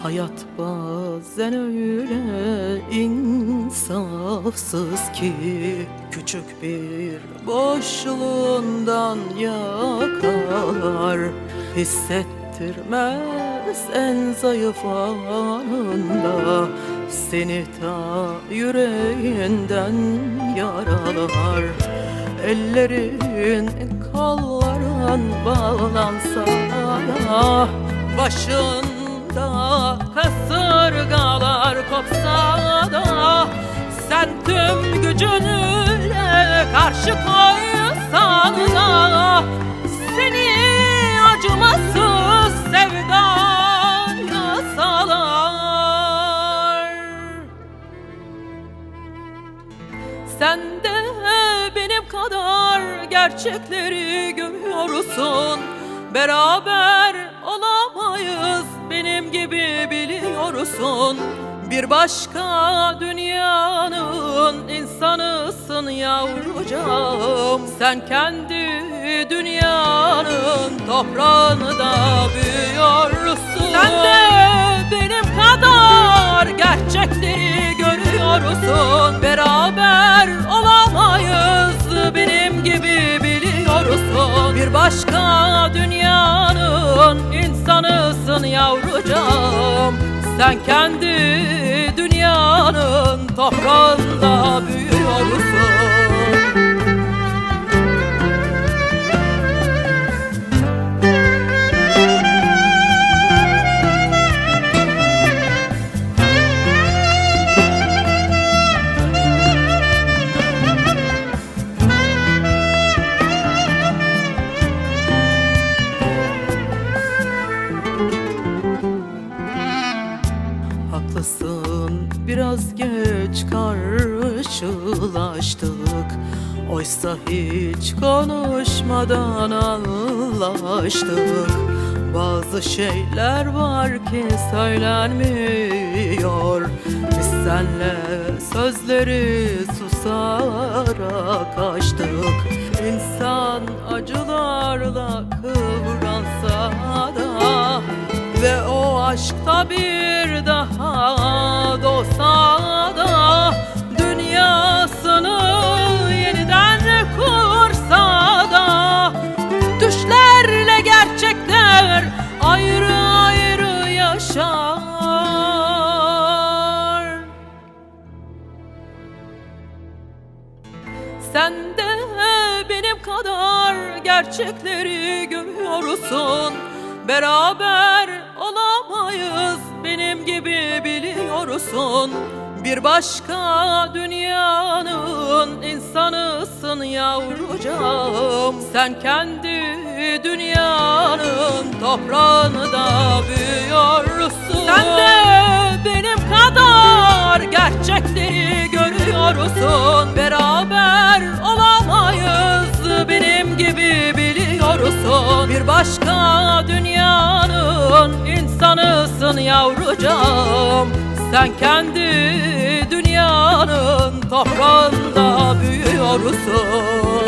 Hayat bazen öyle insafsız ki küçük bir boşluğundan yakalar. Hissettirmez en zayıf anında, seni ta yüreğinden yaralar. Ellerin kolların bağlansa, başında kasırgalar kopsa da, sen tüm gücünle karşı koysan da, seni acımasız sevdaya salar. Sen de benim kadar gerçekleri görüyorsun. Beraber olamayız benim gibi biliyorsun. Bir başka dünyanın insanısın yavrucağım. Sen kendi dünyanın toprağında büyüyorsun. Sen de benim kadar gerçekleri görüyorsun. Beraber olamayız benim gibi biliyorsun. Bir başka dünyanın insanısın yavrucağım. Sen kendi dünyanın toprağında büyüyorsun. Haklısın, biraz geç karşılaştık. Oysa hiç konuşmadan anlaştık. Bazı şeyler var ki söylenmiyor. Biz senle sözleri susarak açtık. İnsan acılarla kıvransa da ve o aşkta bir daha doğsa da, dünyasını yeniden kursa da, düşlerle gerçekler ayrı ayrı yaşar. Sen de benim kadar gerçekleri görüyorsun. Beraber olamayız benim gibi biliyorsun. Bir başka dünyanın insanısın yavrucağım. Sen kendi dünyanın toprağında büyüyorsun. Sen de benim kadar gerçekleri görüyorsun. Beraber olamayız benim gibi biliyorsun. Bir başka dünyanın insanısın yavrucağım. Sen kendi dünyanın toprağında büyüyorsun.